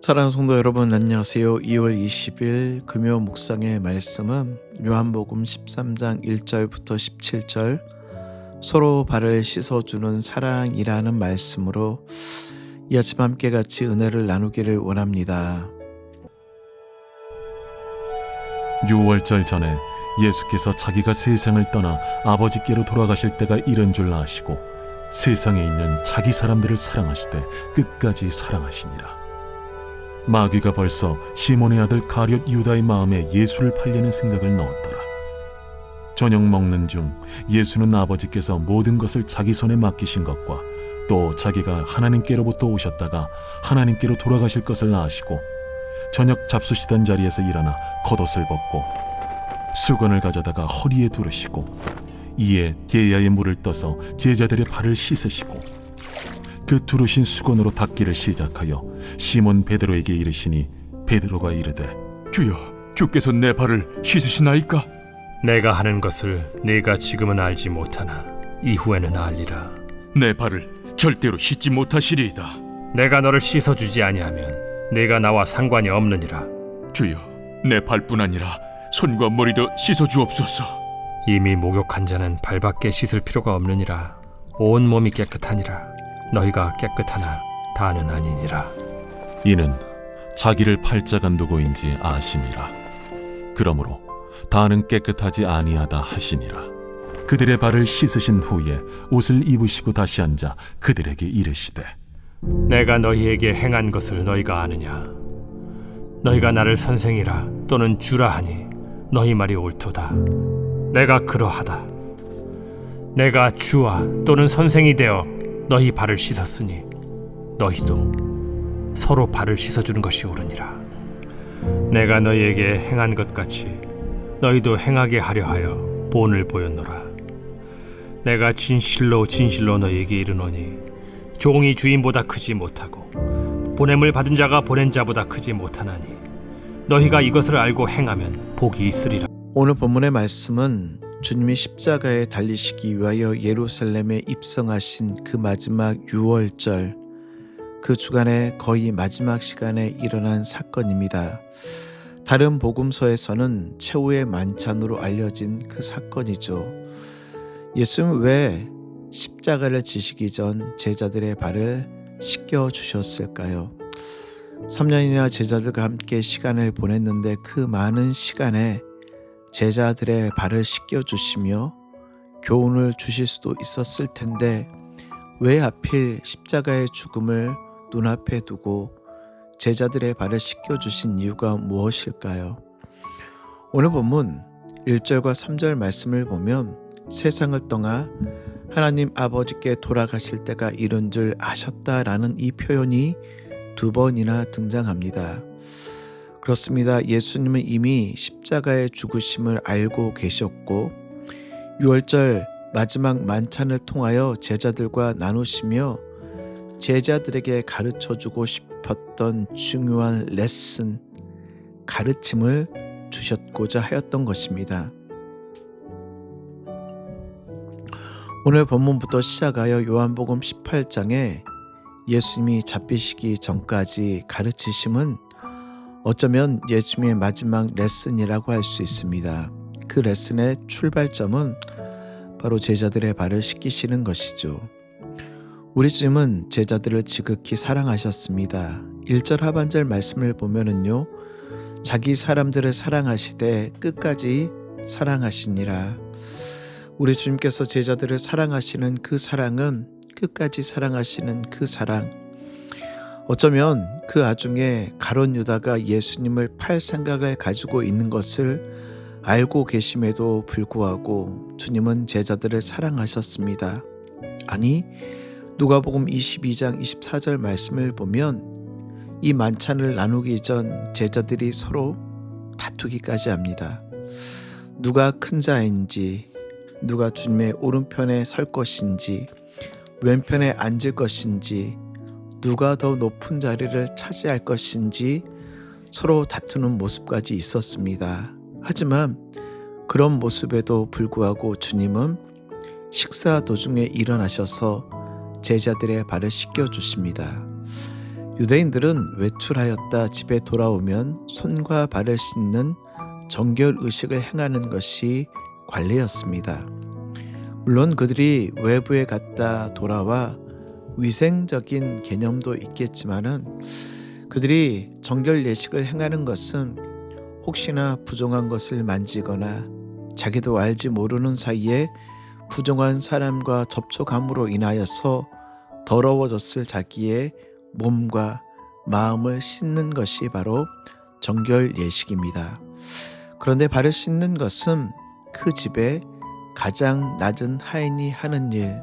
사랑하는 성도 여러분, 안녕하세요. 2월 20일 금요 묵상의 말씀은 요한복음 13장 1절부터 17절 서로 발을 씻어주는 사랑이라는 말씀으로 이 아침 함께 같이 은혜를 나누기를 원합니다. 6월절 전에 예수께서 자기가 세상을 떠나 아버지께로 돌아가실 때가 이른 줄 아시고 세상에 있는 자기 사람들을 사랑하시되 끝까지 사랑하시니라. 마귀가 벌써 시몬의 아들 가룟 유다의 마음에 예수를 팔려는 생각을 넣었더라. 저녁 먹는 중 예수는 아버지께서 모든 것을 자기 손에 맡기신 것과 또 자기가 하나님께로부터 오셨다가 하나님께로 돌아가실 것을 아시고 저녁 잡수시던 자리에서 일어나 겉옷을 벗고 수건을 가져다가 허리에 두르시고 이에 게야의 물을 떠서 제자들의 발을 씻으시고 그 두르신 수건으로 닦기를 시작하여 시몬 베드로에게 이르시니 베드로가 이르되 주여, 주께서 내 발을 씻으시나이까? 내가 하는 것을 네가 지금은 알지 못하나 이후에는 알리라. 내 발을 절대로 씻지 못하시리이다. 내가 너를 씻어주지 아니하면 네가 나와 상관이 없느니라. 주여, 내 발뿐 아니라 손과 머리도 씻어주옵소서. 이미 목욕한 자는 발밖에 씻을 필요가 없느니라. 온 몸이 깨끗하니라. 너희가 깨끗하나 다는 아니니라. 이는 자기를 팔자가 누구인지 아심이라. 그러므로 다는 깨끗하지 아니하다 하시니라. 그들의 발을 씻으신 후에 옷을 입으시고 다시 앉아 그들에게 이르시되 내가 너희에게 행한 것을 너희가 아느냐? 너희가 나를 선생이라 또는 주라 하니 너희 말이 옳도다. 내가 그러하다. 내가 주와 또는 선생이 되어 너희 발을 씻었으니 너희도 서로 발을 씻어주는 것이 옳으니라. 내가 너희에게 행한 것 같이 너희도 행하게 하려 하여 본을 보였노라. 내가 진실로 진실로 너희에게 이르노니 종이 주인보다 크지 못하고 보냄을 받은 자가 보낸 자보다 크지 못하나니 너희가 이것을 알고 행하면 복이 있으리라. 오늘 본문의 말씀은 주님이 십자가에 달리시기 위하여 예루살렘에 입성하신 그 마지막 6월절, 그 주간의 거의 마지막 시간에 일어난 사건입니다. 다른 복음서에서는 최후의 만찬으로 알려진 그 사건이죠. 예수님은 왜 십자가를 지시기 전 제자들의 발을 씻겨주셨을까요? 3년이나 제자들과 함께 시간을 보냈는데 그 많은 시간에 제자들의 발을 씻겨주시며 교훈을 주실 수도 있었을 텐데 왜 하필 십자가의 죽음을 눈앞에 두고 제자들의 발을 씻겨주신 이유가 무엇일까요? 오늘 본문 1절과 3절 말씀을 보면 세상을 떠나 하나님 아버지께 돌아가실 때가 이른 줄 아셨다라는 이 표현이 2번이나 등장합니다. 그렇습니다. 예수님은 이미 십자가의 죽으심을 알고 계셨고 6월절 마지막 만찬을 통하여 제자들과 나누시며 제자들에게 가르쳐주고 싶었던 중요한 레슨, 가르침을 주셨고자 하였던 것입니다. 오늘 본문부터 시작하여 요한복음 18장에 예수님이 잡히시기 전까지 가르치심은 어쩌면 예수님의 마지막 레슨이라고 할 수 있습니다. 그 레슨의 출발점은 바로 제자들의 발을 씻기시는 것이죠. 우리 주님은 제자들을 지극히 사랑하셨습니다. 1절 하반절 말씀을 보면은요, 자기 사람들을 사랑하시되 끝까지 사랑하시니라. 우리 주님께서 제자들을 사랑하시는 그 사랑은 끝까지 사랑하시는 그 사랑, 어쩌면 그 와중에 가룟 유다가 예수님을 팔 생각을 가지고 있는 것을 알고 계심에도 불구하고 주님은 제자들을 사랑하셨습니다. 아니, 누가복음 22장 24절 말씀을 보면 이 만찬을 나누기 전 제자들이 서로 다투기까지 합니다. 누가 큰 자인지, 누가 주님의 오른편에 설 것인지, 왼편에 앉을 것인지, 누가 더 높은 자리를 차지할 것인지 서로 다투는 모습까지 있었습니다. 하지만 그런 모습에도 불구하고 주님은 식사 도중에 일어나셔서 제자들의 발을 씻겨주십니다. 유대인들은 외출하였다 집에 돌아오면 손과 발을 씻는 정결 의식을 행하는 것이 관례였습니다. 물론 그들이 외부에 갔다 돌아와 위생적인 개념도 있겠지만은 그들이 정결 예식을 행하는 것은 혹시나 부정한 것을 만지거나 자기도 알지 모르는 사이에 부정한 사람과 접촉함으로 인하여서 더러워졌을 자기의 몸과 마음을 씻는 것이 바로 정결 예식입니다. 그런데 발을 씻는 것은 그 집에 가장 낮은 하인이 하는 일.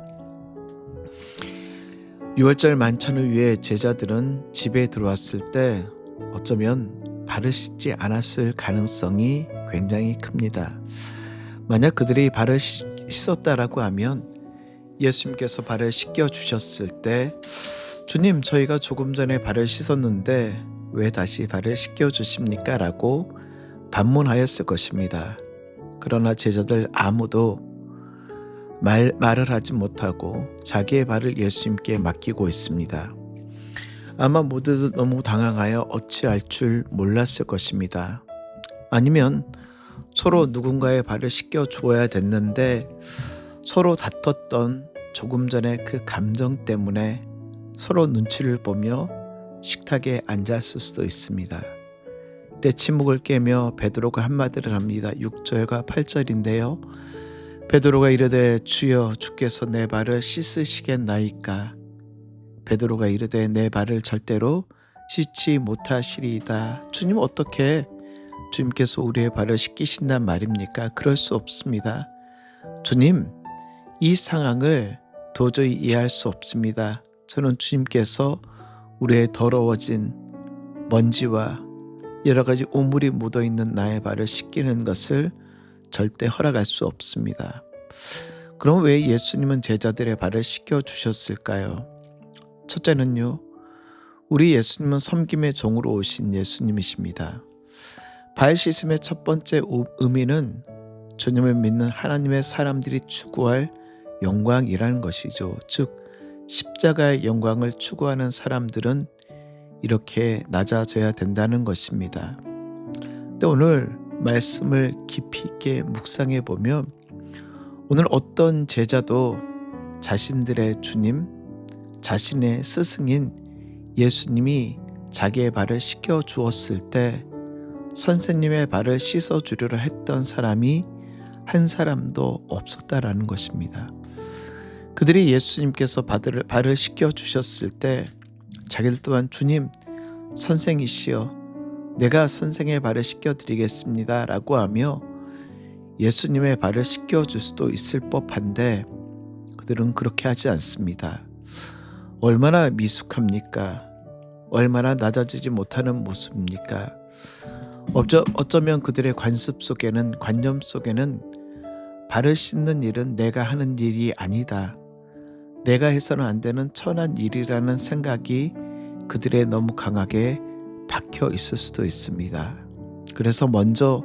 유월절 만찬을 위해 제자들은 집에 들어왔을 때 어쩌면 발을 씻지 않았을 가능성이 굉장히 큽니다. 만약 그들이 발을 씻었다라고 하면 예수님께서 발을 씻겨 주셨을 때 주님, 저희가 조금 전에 발을 씻었는데 왜 다시 발을 씻겨 주십니까? 라고 반문하였을 것입니다. 그러나 제자들 아무도 말을 하지 못하고 자기의 발을 예수님께 맡기고 있습니다. 아마 모두 너무 당황하여 어찌할 줄 몰랐을 것입니다. 아니면 서로 누군가의 발을 씻겨 주어야 됐는데 서로 다퉜던 조금 전에 그 감정 때문에 서로 눈치를 보며 식탁에 앉았을 수도 있습니다. 때 침묵을 깨며 베드로가 한마디를 합니다. 6절과 8절인데요. 베드로가 이르되 주여 주께서 내 발을 씻으시겠나이까. 베드로가 이르되 내 발을 절대로 씻지 못하시리이다. 주님, 어떻게 주님께서 우리의 발을 씻기신단 말입니까? 그럴 수 없습니다. 주님, 이 상황을 도저히 이해할 수 없습니다. 저는 주님께서 우리의 더러워진 먼지와 여러 가지 오물이 묻어있는 나의 발을 씻기는 것을 절대 허락할 수 없습니다. 그럼 왜 예수님은 제자들의 발을 씻겨 주셨을까요? 첫째는요, 우리 예수님은 섬김의 종으로 오신 예수님이십니다. 발 씻음의 첫 번째 의미는 주님을 믿는 하나님의 사람들이 추구할 영광이라는 것이죠. 즉 십자가의 영광을 추구하는 사람들은 이렇게 낮아져야 된다는 것입니다. 근데 오늘 말씀을 깊이 있게 묵상해 보면 오늘 어떤 제자도 자신들의 주님, 자신의 스승인 예수님이 자기의 발을 씻겨 주었을 때 선생님의 발을 씻어 주려고 했던 사람이 한 사람도 없었다라는 것입니다. 그들이 예수님께서 발을 씻겨 주셨을 때 자기들 또한 주님, 선생이시여 내가 선생의 발을 씻겨 드리겠습니다 라고 하며 예수님의 발을 씻겨 줄 수도 있을 법한데 그들은 그렇게 하지 않습니다. 얼마나 미숙합니까? 얼마나 낮아지지 못하는 모습입니까? 어쩌면 그들의 관념 속에는 발을 씻는 일은 내가 하는 일이 아니다. 내가 해서는 안 되는 천한 일이라는 생각이 그들의 너무 강하게 박혀 있을 수도 있습니다. 그래서 먼저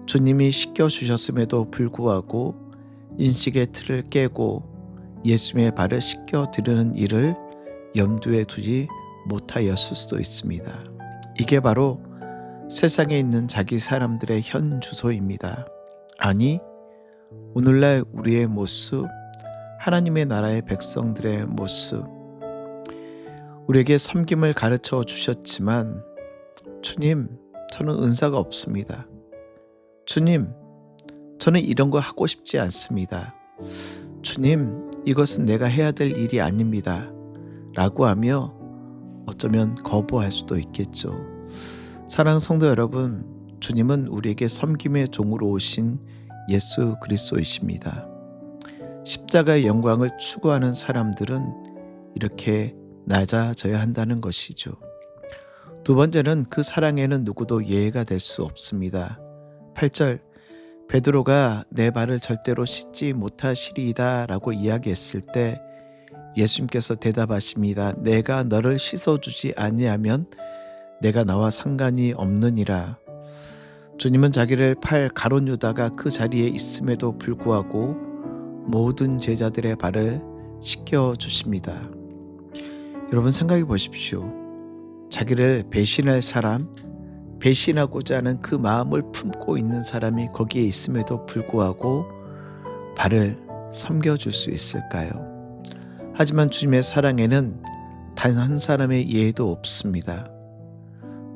주님이 씻겨주셨음에도 불구하고 인식의 틀을 깨고 예수님의 발을 씻겨드리는 일을 염두에 두지 못하였을 수도 있습니다. 이게 바로 세상에 있는 자기 사람들의 현 주소입니다. 아니, 오늘날 우리의 모습, 하나님의 나라의 백성들의 모습, 우리에게 섬김을 가르쳐 주셨지만 주님, 저는 은사가 없습니다. 주님, 저는 이런 거 하고 싶지 않습니다. 주님, 이것은 내가 해야 될 일이 아닙니다 라고 하며 어쩌면 거부할 수도 있겠죠. 사랑하는 성도 여러분, 주님은 우리에게 섬김의 종으로 오신 예수 그리스도이십니다. 십자가의 영광을 추구하는 사람들은 이렇게 낮아져야 한다는 것이죠. 두 번째는 그 사랑에는 누구도 예외가 될 수 없습니다. 8절, 베드로가 내 발을 절대로 씻지 못하시리이다 라고 이야기했을 때 예수님께서 대답하십니다. 내가 너를 씻어주지 아니하면 내가 나와 상관이 없느니라. 주님은 자기를 팔 가룟 유다가 그 자리에 있음에도 불구하고 모든 제자들의 발을 씻겨 주십니다. 여러분 생각해 보십시오. 자기를 배신할 사람, 배신하고자 하는 그 마음을 품고 있는 사람이 거기에 있음에도 불구하고 발을 섬겨줄 수 있을까요? 하지만 주님의 사랑에는 단 한 사람의 예의도 없습니다.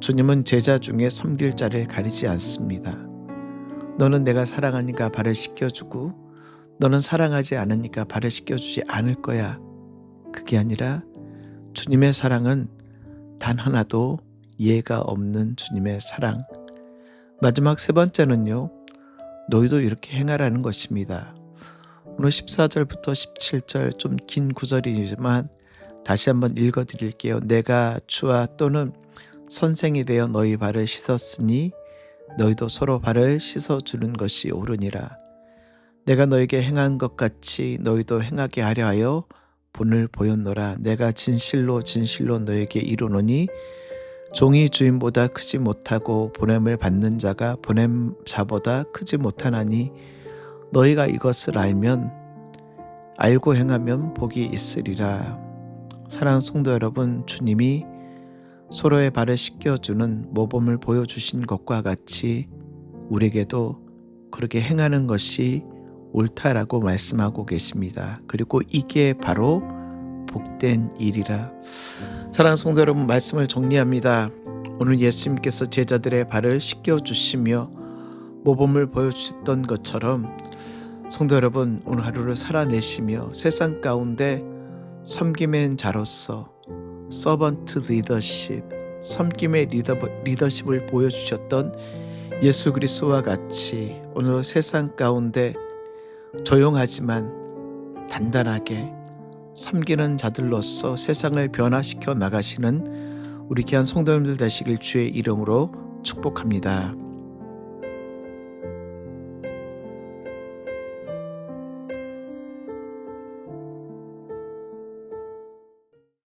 주님은 제자 중에 섬길 자를 가리지 않습니다. 너는 내가 사랑하니까 발을 씻겨주고 너는 사랑하지 않으니까 발을 씻겨주지 않을 거야. 그게 아니라 주님의 사랑은 단 하나도 예가 없는 주님의 사랑. 마지막 세 번째는요, 너희도 이렇게 행하라는 것입니다. 오늘 14절부터 17절 좀 긴 구절이지만 다시 한번 읽어드릴게요. 내가 주와 또는 선생이 되어 너희 발을 씻었으니 너희도 서로 발을 씻어주는 것이 옳으니라. 내가 너에게 행한 것 같이 너희도 행하게 하려 하여 본을 보였노라. 내가 진실로 진실로 너에게 이르노니 종이 주인보다 크지 못하고 보냄을 받는 자가 보냄 자보다 크지 못하나니 너희가 이것을 알고 행하면 복이 있으리라. 사랑하는 성도 여러분, 주님이 서로의 발을 씻겨주는 모범을 보여주신 것과 같이 우리에게도 그렇게 행하는 것이 옳다라고 말씀하고 계십니다. 그리고 이게 바로 복된 일이라. 사랑하는 성도 여러분, 말씀을 정리합니다. 오늘 예수님께서 제자들의 발을 씻겨주시며 모범을 보여주셨던 것처럼 성도 여러분, 오늘 하루를 살아내시며 세상 가운데 섬김의 자로서 서번트 리더십, 섬김의 리더십을 보여주셨던 예수 그리스도와 같이 오늘 세상 가운데 조용하지만 단단하게 섬기는 자들로서 세상을 변화시켜 나가시는 우리 귀한 성도님들 되시길 주의 이름으로 축복합니다.